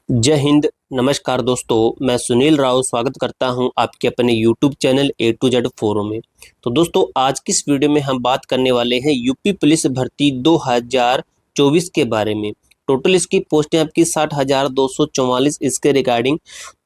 जय हिंद। नमस्कार दोस्तों, मैं सुनील राव स्वागत करता हूं आपके अपने YouTube channel A to Z forum में। तो दोस्तों, आज की इस वीडियो में हम बात करने वाले हैं यूपी पुलिस भर्ती 2024 के बारे में। टोटल इसकी पोस्टें आपकी 60,244 इसके रिगार्डिंग।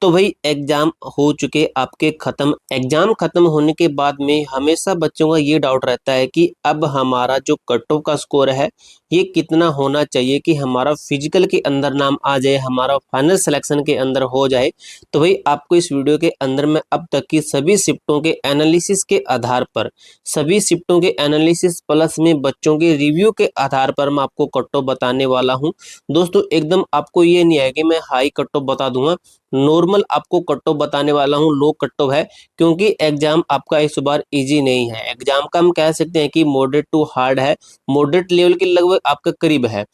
तो भाई एग्जाम हो चुके आपके खत्म। एग्जाम खत्म होने के बाद में हमेशा बच्चों का ये डाउट रहता है कि अब हमारा जो कट ऑफ का स्कोर है ये कितना होना चाहिए कि हमारा फिजिकल के अंदर नाम आ जाए, हमारा फाइनल सिलेक्शन के अंदर हो जाए। तो भाई आपको इस वीडियो के अंदर मैं अब तक की सभी शिफ्टों के एनालिसिस के आधार पर, सभी शिफ्टों के एनालिसिस प्लस में बच्चों के रिव्यू के आधार पर मैं आपको कट ऑफ बताने वाला हूं। दोस्तों एकदम आपको ये नहीं है कि मैं हाई कट ऑफ बता दूंगा, नॉर्मल आपको कट ऑफ बताने वाला हूं, लो कट ऑफ है। क्योंकि एग्जाम आपका इस बार इजी नहीं है, एग्जाम का हम कह सकते हैं कि मॉडरेट टू हार्ड है, मॉडरेट लेवल के लगभग आपका करीब है।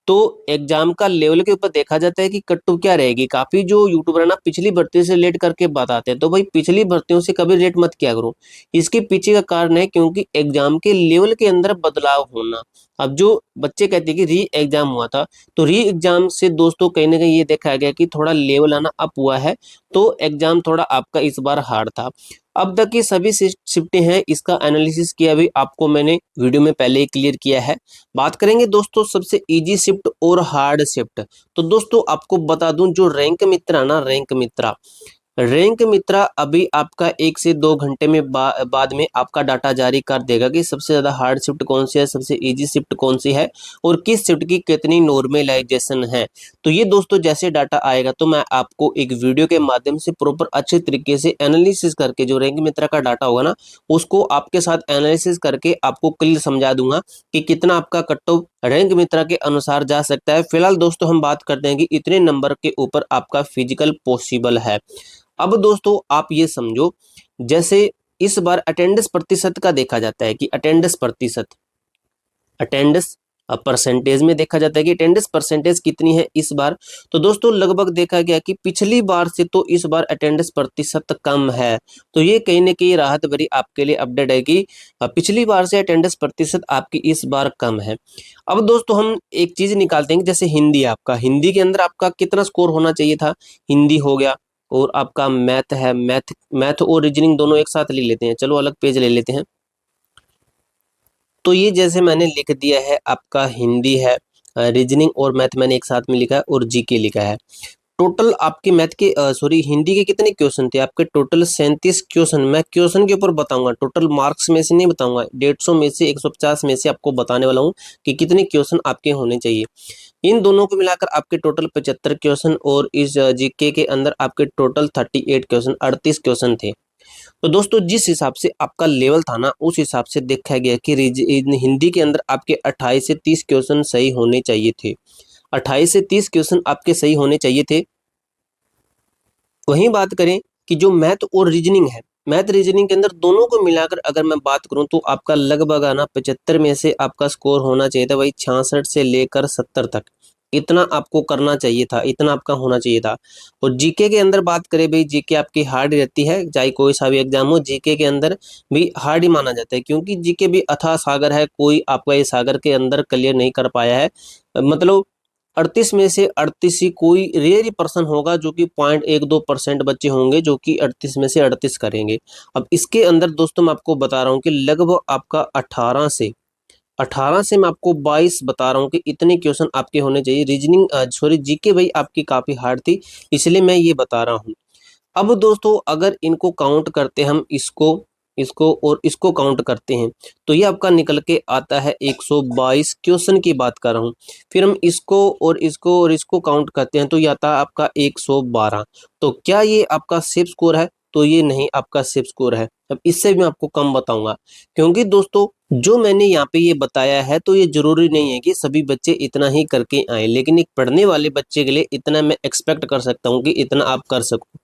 तो एग्जाम का लेवल के ऊपर देखा जाता है कि कट ऑफ क्या रहेगी। काफी जो यूट्यूबर है ना पिछली भर्ती से रिलेट करके बताते हैं, तो भाई पिछली भर्तियों से कभी रिलेट मत किया करो। इसके पीछे का कारण है क्योंकि एग्जाम के लेवल के अंदर बदलाव होना। अब जो बच्चे कहते हैं कि री एग्जाम हुआ था, तो री एग्जाम से दोस्तों कहीं ना कहीं ये देखा गया कि थोड़ा लेवल आना अप हुआ है, तो एग्जाम थोड़ा आपका इस बार हार्ड था। अब तक की सभी शिफ्टें हैं, इसका एनालिसिस किया भी आपको मैंने वीडियो में पहले ही क्लियर किया है। बात करेंगे दोस्तों सबसे इजी शिफ्ट और हार्ड शिफ्ट। तो दोस्तों आपको बता दूं, जो रैंक मित्रा ना, रैंक मित्रा अभी आपका 1 से 2 घंटे में बाद में आपका डाटा जारी कर देगा कि सबसे ज्यादा हार्ड शिफ्ट कौन सी है, सबसे इजी शिफ्ट कौन सी है और किस शिफ्ट की कितनी नॉर्मलाइजेशन है। तो ये दोस्तों जैसे डाटा आएगा तो मैं आपको एक वीडियो के माध्यम से प्रॉपर अच्छे तरीके से एनालिसिस करके, जो रैंक मित्रा का डाटा होगा ना उसको आपके साथ एनालिसिस करके आपको क्लियर समझा दूंगा कि कितना आपका कट ऑफ रैंक मित्रा के अनुसार जा सकता है। फिलहाल दोस्तों हम बात करते हैं कि इतने नंबर के ऊपर आपका फिजिकल पॉसिबल है। अब दोस्तों आप ये समझो, जैसे इस बार अटेंडेंस प्रतिशत का देखा जाता है कि अटेंडेंस प्रतिशत, अटेंडेंस परसेंटेज में देखा जाता है कि अटेंडेंस परसेंटेज कितनी है इस बार। तो दोस्तों लगभग देखा गया कि पिछली बार से तो इस बार अटेंडेंस प्रतिशत कम है। तो ये कहीं ना कहीं राहत भरी आपके लिए अपडेट है कि पिछली बार से अटेंडेंस प्रतिशत आपकी इस बार कम है। अब दोस्तों हम एक चीज निकालते हैं कि जैसे हिंदी, आपका हिंदी के अंदर आपका कितना स्कोर होना चाहिए था। हिंदी हो गया, और आपका मैथ है, मैथ और रीजनिंग दोनों एक साथ ले लेते हैं, चलो अलग पेज ले लेते हैं। तो ये जैसे मैंने लिख दिया है, आपका हिंदी है, रीजनिंग और मैथ मैंने एक साथ में लिखा है और जीके लिखा है। टोटल आपके मैथ के सॉरी हिंदी के कितने क्वेश्चन थे आपके? Total 37 question. मैं क्वेश्चन के ऊपर बताऊंगा, टोटल मार्क्स में से नहीं बताऊंगा। 150 में से 150 में से आपको बताने वाला हूँ कि कितने क्वेश्चन आपके होने चाहिए। इन दोनों को मिलाकर आपके टोटल 75 क्वेश्चन, और इस जीके के अंदर आपके टोटल 38 क्वेश्चन, 38 क्वेश्चन थे। तो दोस्तों जिस हिसाब से आपका लेवल था ना, उस हिसाब से देखा गया कि हिंदी के अंदर आपके 28 से 30 क्वेश्चन सही होने चाहिए थे। 28 से 30 क्वेश्चन आपके सही होने चाहिए थे। वहीं बात करें कि जो मैथ और रीजनिंग है, मैथ रीजनिंग के अंदर दोनों को मिलाकर अगर मैं बात करूं तो आपका लगभग आना 75 में से आपका स्कोर होना चाहिए था भाई, 66 से लेकर 70 तक। इतना आपको करना चाहिए था, इतना आपका होना चाहिए था। और जीके के अंदर बात करें भाई, जीके आपकी हार्ड रहती है, चाहे कोई सा भी एग्जाम हो, जीके के अंदर भी हार्ड ही माना जाता है क्योंकि जीके भी अथाह सागर है, कोई आपका इस सागर के अंदर क्लियर नहीं कर पाया है। मतलब 38 में से 38 ही, कोई रेयर ही पर्सन होगा जो कि 0.12% बच्चे होंगे जो कि 38 में से 38 करेंगे। अब इसके अंदर दोस्तों मैं आपको बता रहा हूँ कि लगभग आपका 18 से मैं आपको 22 बता रहा हूँ कि इतने क्वेश्चन आपके होने चाहिए। रीजनिंग सॉरी जीके भाई आपकी काफी हार्ड थी, इसलिए मैं ये बता रहा हूँ। अब दोस्तों अगर इनको काउंट करते हम, इसको इसको और इसको काउंट करते हैं, तो ये आपका निकल के आता है 122 क्वेश्चन की बात कर रहा हूँ। फिर हम इसको काउंट करते हैं तो ये आता है आपका 112। तो क्या ये आपका सेफ स्कोर है? तो ये नहीं आपका सेफ स्कोर है। अब इससे भी मैं आपको कम बताऊंगा, क्योंकि दोस्तों जो मैंने यहाँ पे ये बताया है तो ये जरूरी नहीं है कि सभी बच्चे इतना ही करके आए, लेकिन एक पढ़ने वाले बच्चे के लिए इतना मैं एक्सपेक्ट कर सकता हूँ कि इतना आप कर सको।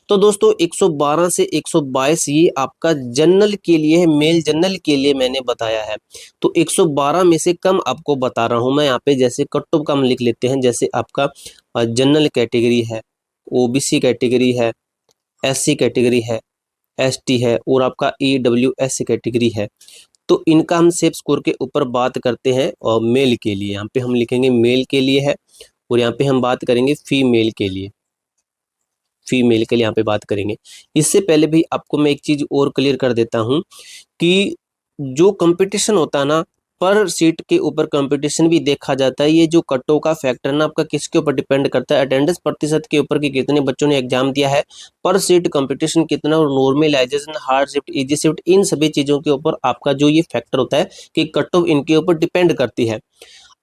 तो दोस्तों 112 से 122 ये आपका जनरल के लिए है, मेल जनरल के लिए मैंने बताया है। तो 112 में से कम आपको बता रहा हूँ मैं यहाँ पे। जैसे कट ऑफ कम लिख लेते हैं, जैसे आपका जनरल कैटेगरी है, ओबीसी कैटेगरी है, एससी कैटेगरी है, एसटी है, और आपका ईडब्ल्यूएस कैटेगरी है। तो इनका हम सेफ स्कोर के ऊपर बात करते हैं। और मेल के लिए यहाँ पे हम लिखेंगे मेल के लिए है, और यहाँ पे हम बात करेंगे फीमेल के लिए, फीमेल के लिए यहाँ पे बात करेंगे। इससे पहले भी आपको मैं एक चीज और क्लियर कर देता हूँ कि जो कंपटीशन होता है ना, पर सीट के ऊपर कंपटीशन भी देखा जाता है। ये जो कट ऑफ का फैक्टर ना आपका किसके ऊपर डिपेंड करता है, अटेंडेंस प्रतिशत के ऊपर कि कितने बच्चों ने एग्जाम दिया है, पर सीट कंपटीशन कितना, और normalisation, hard shift, easy shift, इन सभी चीजों के ऊपर आपका जो ये फैक्टर होता है कि कट ऑफ इनके ऊपर डिपेंड करती है।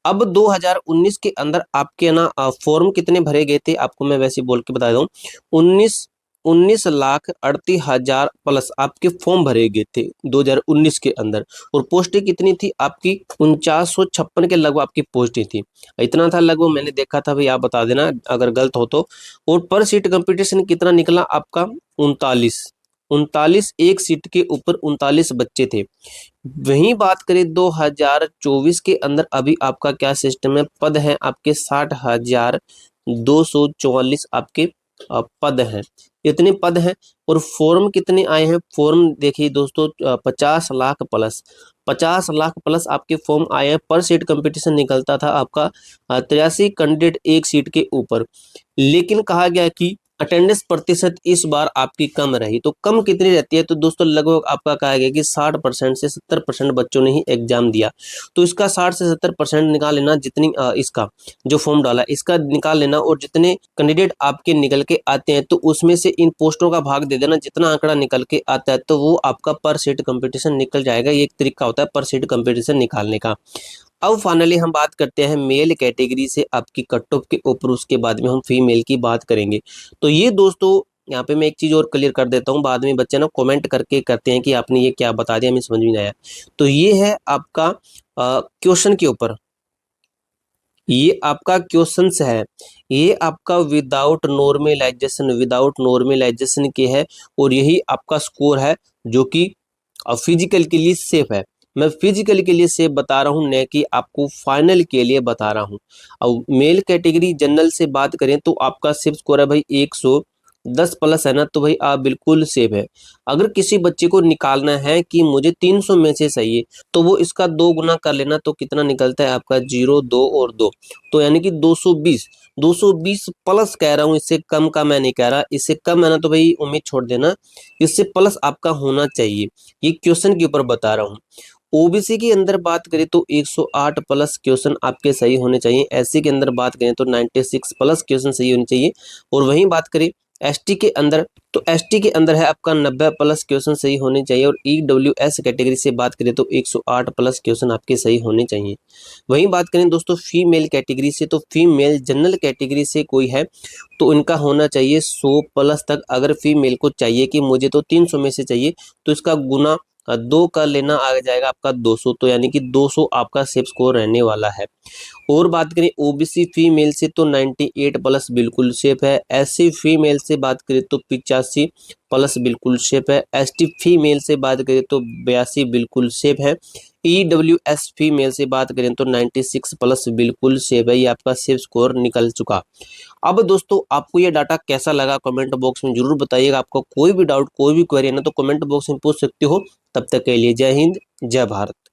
अब 2019 के अंदर आपके ना फॉर्म कितने भरे गए थे, आपको मैं वैसे बोल के बता दूं, 19,38,000 प्लस आपके फॉर्म भरे गए थे 2019 के अंदर। और पोस्टें कितनी थी आपकी, 4956 के लगभग आपकी पोस्टें थी, इतना था लगभग, मैंने देखा था भाई, आप बता देना अगर गलत हो तो। और पर सीट कंपटीशन कितना निकला आपका, 39 एक सीट के ऊपर 39 बच्चे थे। वहीं बात करें 2024 के अंदर, अभी आपका क्या सिस्टम है, पद है आपके 60,244 आपके पद हैं, इतने पद हैं। और फॉर्म कितने आए हैं, फॉर्म देखिए दोस्तों, 50 लाख प्लस, 50 लाख प्लस आपके फॉर्म आए हैं। पर सीट कंपटीशन निकलता था आपका 83 कैंडिडेट एक सीट के ऊपर, लेकिन कहा गया कि अटेंडेंस प्रतिशत इस बार आपकी कम रही। तो कम कितनी रहती है, तो दोस्तों लगभग आपका कहा गया कि 60% से 70% बच्चों ने ही एग्जाम दिया। तो इसका 60 से 70% निकाल लेना, जितनी इसका जो फॉर्म डाला इसका निकाल लेना, और जितने कैंडिडेट आपके निकल के आते हैं तो उसमें से इन पोस्टों का भाग दे देना, जितना आंकड़ा निकल के आता है तो वो आपका पर सीट कंपटीशन निकल जाएगा। ये एक तरीका होता है पर सीट कंपटीशन निकालने का। अब फाइनली हम बात करते हैं मेल कैटेगरी से आपकी कट ऑफ के ऊपर, उसके बाद में हम फीमेल की बात करेंगे। तो ये दोस्तों यहाँ पे मैं एक चीज और क्लियर कर देता हूँ, बाद में बच्चे ना कमेंट करके करते हैं कि आपने ये क्या बता दिया, हमें समझ में नहीं आया। तो ये है आपका क्वेश्चन के ऊपर, ये आपका क्वेश्चंस है, ये आपका विदाउट नॉर्मलाइजेशन के है, और यही आपका स्कोर है जो कि फिजिकल के लिए सेफ है। मैं फिजिकल के लिए सेफ बता रहा हूं, न कि आपको फाइनल के लिए बता रहा हूं। अब मेल कैटेगरी जनरल से बात करें तो आपका सेफ स्कोर है भाई 110 प्लस है ना, तो भाई आप बिल्कुल सेफ है। अगर किसी बच्चे को निकालना है कि मुझे 300 में से चाहिए, तो वो इसका 2 गुना कर लेना, तो कितना निकलता है आपका 0, 2 और 2, तो यानी कि 220 प्लस कह रहा हूँ, इससे कम का मैं नहीं कह रहा। इससे कम है ना तो भाई उम्मीद छोड़ देना, इससे प्लस आपका होना चाहिए, ये क्वेश्चन के ऊपर बता रहा हूँ। ओबीसी के अंदर बात करें तो 108 प्लस क्वेश्चन आपके सही होने चाहिए, एससी के अंदर बात करें तो 96 प्लस क्वेश्चन सही होने चाहिए। और वहीं बात करें एसटी के अंदर, तो एसटी के अंदर है आपका 90 प्लस क्वेश्चन सही होने चाहिए। और ईडब्ल्यूएस कैटेगरी से बात करें तो 108 प्लस क्वेश्चन आपके सही होने चाहिए। वहीं बात करें दोस्तों फीमेल कैटेगरी से, तो फीमेल जनरल कैटेगरी से कोई है तो इनका होना चाहिए 100 प्लस तक। अगर फीमेल को चाहिए कि मुझे तो 300 में से चाहिए, तो इसका गुना 2 का लेना आ जाएगा आपका 200, तो यानी कि 200 आपका सेफ स्कोर रहने वाला है। और बात करें ओबीसी फीमेल से तो 98 प्लस बिल्कुल सेफ है। एससी फीमेल से बात करें तो 85 प्लस बिल्कुल सेफ है। एसटी फीमेल से बात करें तो 82 बिल्कुल सेफ है। ईडब्ल्यूएस फीमेल से बात करें तो 96 प्लस बिल्कुल सेफ है। ये आपका सेफ स्कोर निकल चुका। अब दोस्तों आपको ये डाटा कैसा लगा कमेंट बॉक्स में जरूर बताइएगा। आपका कोई भी डाउट, कोई भी क्वेरी है ना, तो कमेंट बॉक्स में पूछ सकते हो। तब तक के लिए जय हिंद, जय भारत।